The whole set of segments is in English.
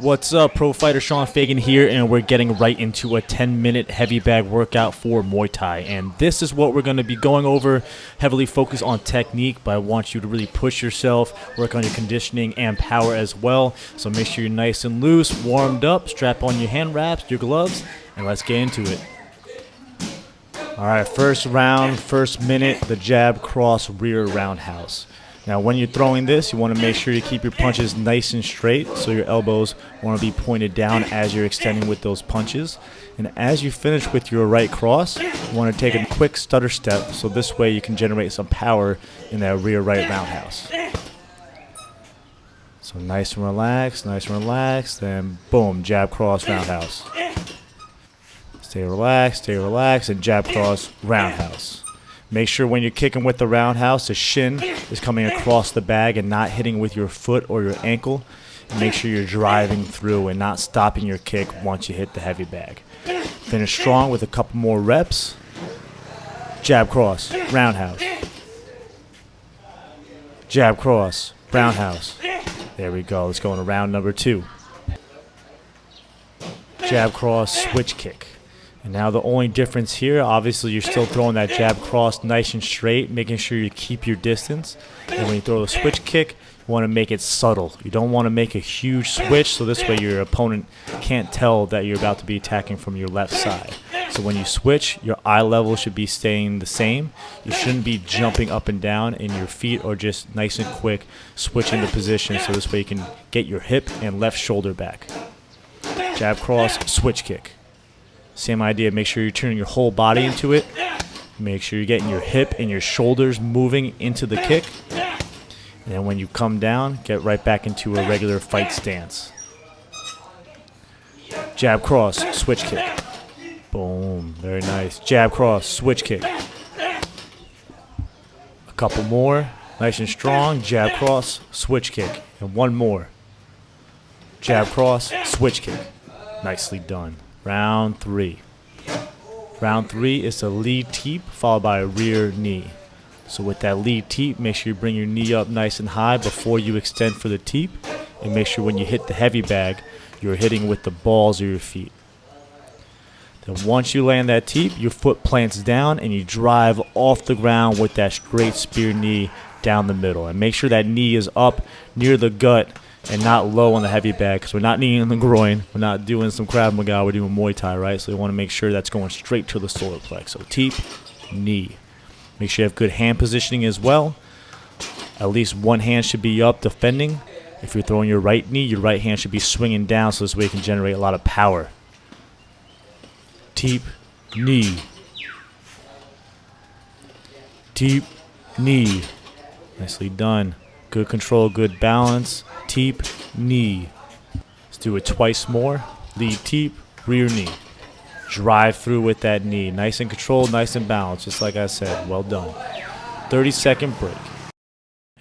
What's up, Pro Fighter Sean Fagan here, and we're getting right into a 10-minute heavy bag workout for Muay Thai. And this is what we're going to be going over, heavily focused on technique, but I want you to really push yourself, work on your conditioning and power as well. So make sure you're nice and loose, warmed up, strap on your hand wraps, your gloves, and let's get into it. All right, first round, first minute, the jab, cross, rear roundhouse. Now, when you're throwing this, you want to make sure you keep your punches nice and straight, so your elbows want to be pointed down as you're extending with those punches. And as you finish with your right cross, you want to take a quick stutter step, so this way you can generate some power in that rear right roundhouse. So nice and relaxed, then boom, jab, cross, roundhouse. Stay relaxed, and jab, cross, roundhouse. Make sure when you're kicking with the roundhouse, the shin is coming across the bag and not hitting with your foot or your ankle. And make sure you're driving through and not stopping your kick once you hit the heavy bag. Finish strong with a couple more reps. Jab, cross, roundhouse. Jab, cross, roundhouse. There we go. Let's go into round number 2. Jab, cross, switch kick. And now the only difference here, obviously you're still throwing that jab cross nice and straight, making sure you keep your distance. And when you throw the switch kick, you want to make it subtle. You don't want to make a huge switch, so this way your opponent can't tell that you're about to be attacking from your left side. So when you switch, your eye level should be staying the same. You shouldn't be jumping up and down in your feet or just nice and quick switching the position, so this way you can get your hip and left shoulder back. Jab cross, switch kick. Same idea, make sure you're turning your whole body into it. Make sure you're getting your hip and your shoulders moving into the kick. And then when you come down, get right back into a regular fight stance. Jab cross, switch kick. Boom, very nice. Jab cross, switch kick. A couple more, nice and strong. Jab cross, switch kick. And one more. Jab cross, switch kick. Nicely done. Round 3. Round 3 is a lead teep followed by a rear knee. So with that lead teep, make sure you bring your knee up nice and high before you extend for the teep. And make sure when you hit the heavy bag, you're hitting with the balls of your feet. Then once you land that teep, your foot plants down and you drive off the ground with that straight spear knee down the middle. And make sure that knee is up near the gut and not low on the heavy bag, because we're not kneeing in the groin. We're not doing some Krav Maga. We're doing Muay Thai, right? So you want to make sure that's going straight to the solar plex. So teep, knee. Make sure you have good hand positioning as well. At least one hand should be up defending. If you're throwing your right knee, your right hand should be swinging down, so this way you can generate a lot of power. Teep, knee. Teep, knee. Nicely done. Good control, good balance. Teep, knee. Let's do it twice more. Lead teep, rear knee. Drive through with that knee. Nice and controlled, nice and balanced, just like I said. Well done. 30-second break.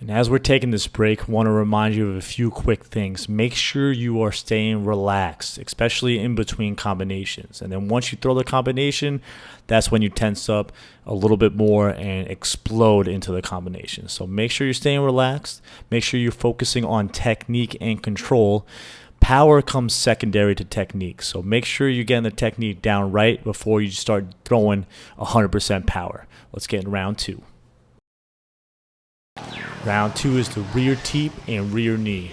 And as we're taking this break, I want to remind you of a few quick things. Make sure you are staying relaxed, especially in between combinations. And then once you throw the combination, that's when you tense up a little bit more and explode into the combination. So make sure you're staying relaxed. Make sure you're focusing on technique and control. Power comes secondary to technique. So make sure you're getting the technique down right before you start throwing 100% power. Let's get in round 2. Round 2 is the rear teep and rear knee.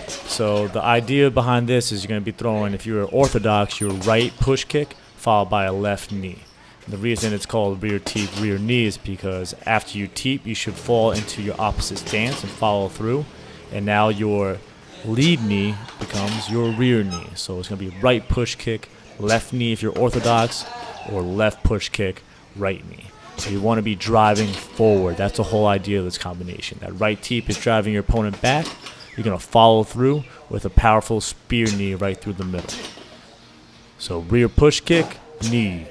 So the idea behind this is you're going to be throwing, if you're orthodox, your right push kick followed by a left knee. And the reason it's called rear teep, rear knee is because after you teep, you should fall into your opposite stance and follow through. And now your lead knee becomes your rear knee. So it's going to be right push kick, left knee if you're orthodox, or left push kick, right knee. So you want to be driving forward. That's the whole idea of this combination. That right teep is driving your opponent back. You're going to follow through with a powerful spear knee right through the middle. So rear push kick, knee.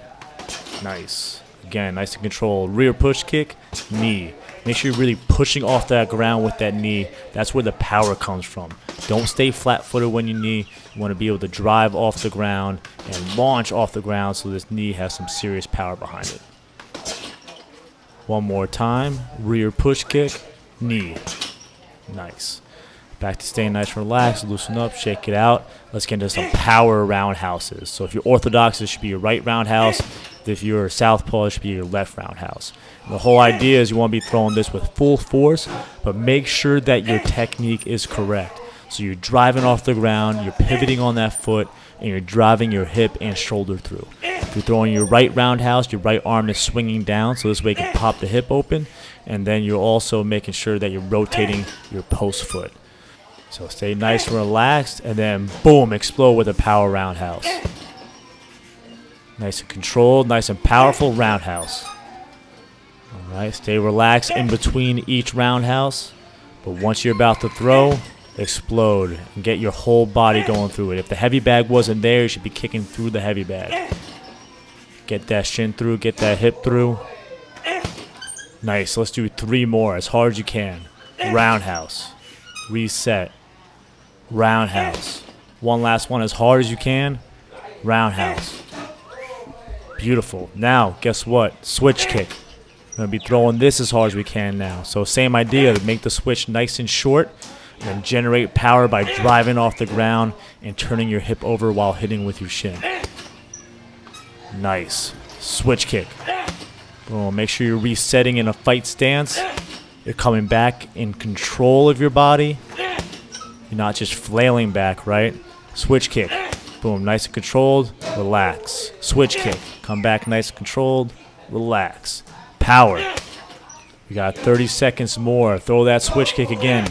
Nice. Again, nice and controlled. Rear push kick, knee. Make sure you're really pushing off that ground with that knee. That's where the power comes from. Don't stay flat-footed when you knee. You want to be able to drive off the ground and launch off the ground so this knee has some serious power behind it. One more time. Rear push kick, knee. Nice. Back to staying nice and relaxed. Loosen up, shake it out. Let's get into some power roundhouses. So if you're orthodox, this should be your right roundhouse. If you're southpaw, it should be your left roundhouse. And the whole idea is you want to be throwing this with full force, but make sure that your technique is correct. So you're driving off the ground, you're pivoting on that foot, and you're driving your hip and shoulder through. If you're throwing your right roundhouse, your right arm is swinging down, so this way you can pop the hip open, and then you're also making sure that you're rotating your post foot. So stay nice and relaxed, and then boom, explode with a power roundhouse. Nice and controlled, nice and powerful roundhouse. All right, stay relaxed in between each roundhouse, but once you're about to throw, explode and get your whole body going through it. If the heavy bag wasn't there, you should be kicking through the heavy bag. Get that shin through, get that hip through. Nice, let's do 3 more as hard as you can. Roundhouse, reset, roundhouse. One last one as hard as you can. Roundhouse. Beautiful. Now, guess what? Switch kick. We're going to be throwing this as hard as we can now. So same idea, to make the switch nice and short, and then generate power by driving off the ground and turning your hip over while hitting with your shin. Nice. Switch kick. Boom. Make sure you're resetting in a fight stance. You're coming back in control of your body. You're not just flailing back, right? Switch kick. Boom. Nice and controlled. Relax. Switch kick. Come back nice and controlled. Relax. Power. You got 30 seconds more. Throw that switch kick again.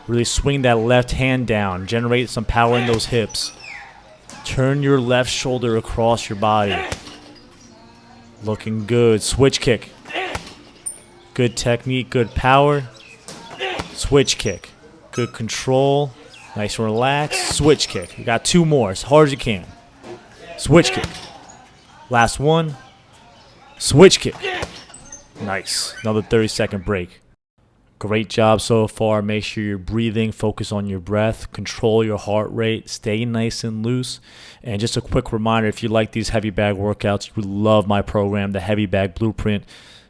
Really swing that left hand down. Generate some power in those hips. Turn your left shoulder across your body. Looking good. Switch kick. Good technique, good power. Switch kick. Good control. Nice and relaxed. Switch kick. You got 2 more as hard as you can. Switch kick. Last one. Switch kick. Nice. Another 30-second break. Great job so far. Make sure you're breathing. Focus on your breath. Control your heart rate. Stay nice and loose. And just a quick reminder, if you like these heavy bag workouts, you would love my program, the Heavy Bag Blueprint.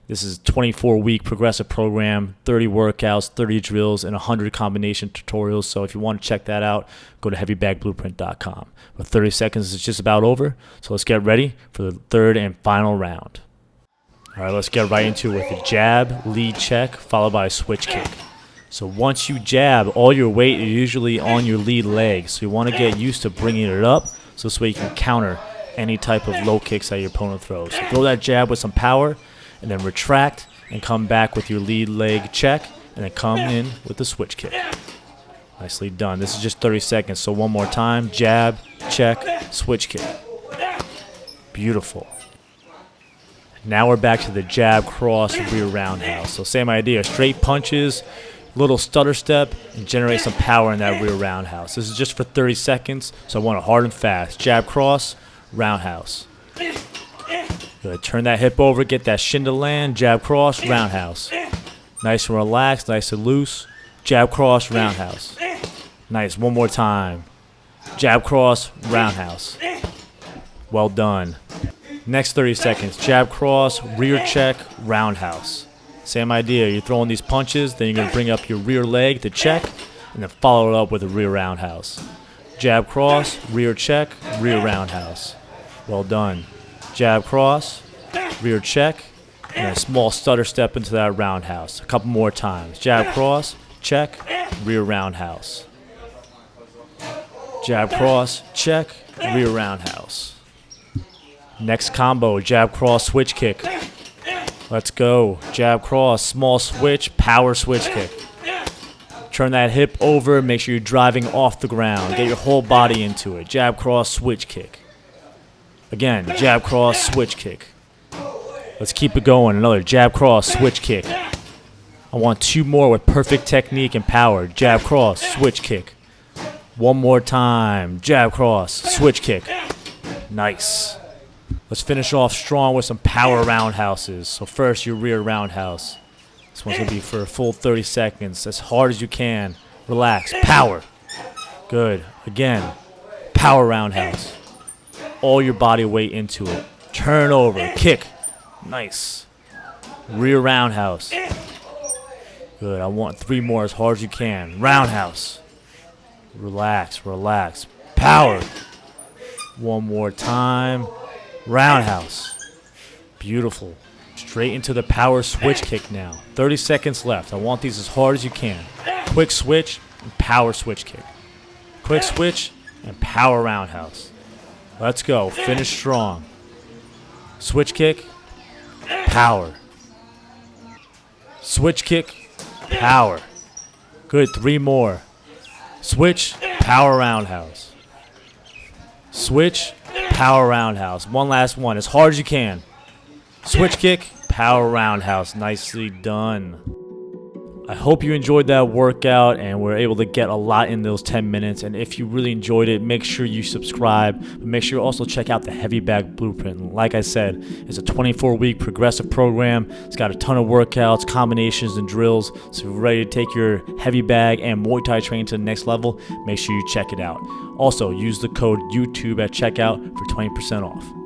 This is a 24-week progressive program, 30 workouts, 30 drills, and 100 combination tutorials. So if you want to check that out, go to heavybagblueprint.com. But 30 seconds is just about over, so let's get ready for the 3rd and final round. All right, let's get right into it with a jab, lead check, followed by a switch kick. So once you jab, all your weight is usually on your lead leg. So you want to get used to bringing it up, so this way you can counter any type of low kicks that your opponent throws. So throw that jab with some power, and then retract and come back with your lead leg check, and then come in with the switch kick. Nicely done. This is just 30 seconds, so one more time. Jab, check, switch kick. Beautiful. Now we're back to the jab, cross, rear roundhouse. So same idea, straight punches, little stutter step, and generate some power in that rear roundhouse. This is just for 30 seconds, so I want it hard and fast. Jab, cross, roundhouse. Good. Turn that hip over, get that shin to land, jab, cross, roundhouse. Nice and relaxed, nice and loose. Jab, cross, roundhouse. Nice. One more time. Jab, cross, roundhouse. Well done. Next 30 seconds. Jab, cross, rear check, roundhouse. Same idea. You're throwing these punches, then you're going to bring up your rear leg to check, and then follow it up with a rear roundhouse. Jab, cross, rear check, rear roundhouse. Well done. Jab, cross, rear check, and a small stutter step into that roundhouse. A couple more times. Jab, cross, check, rear roundhouse. Jab, cross, check, rear roundhouse. Next combo, jab, cross, switch kick. Let's go. Jab, cross, small switch, power switch kick. Turn that hip over, make sure you're driving off the ground. Get your whole body into it. Jab, cross, switch kick. Again, jab, cross, switch kick. Let's keep it going. Another jab, cross, switch kick. I want 2 more with perfect technique and power. Jab, cross, switch kick. One more time. Jab, cross, switch kick. Nice. Let's finish off strong with some power roundhouses. So first, your rear roundhouse. This one's going to be for a full 30 seconds. As hard as you can. Relax. Power. Good. Again, power roundhouse. All your body weight into it. Turn over. Kick. Nice. Rear roundhouse. Good. I want 3 more as hard as you can. Roundhouse. Relax, relax. Power. One more time. Roundhouse. Beautiful. Straight into the power switch kick now. 30 seconds left. I want these as hard as you can. Quick switch and power switch kick. Quick switch and power roundhouse. Let's go. Finish strong. Switch kick. Power. Switch kick. Power. Good. 3 more. Switch. Power roundhouse. Switch. Power roundhouse. One last one. As hard as you can. Switch kick. Power roundhouse. Nicely done. I hope you enjoyed that workout and were able to get a lot in those 10 minutes. And if you really enjoyed it, make sure you subscribe. But make sure you also check out the Heavy Bag Blueprint. Like I said, it's a 24-week progressive program. It's got a ton of workouts, combinations, and drills. So if you're ready to take your heavy bag and Muay Thai training to the next level, make sure you check it out. Also, use the code YouTube at checkout for 20% off.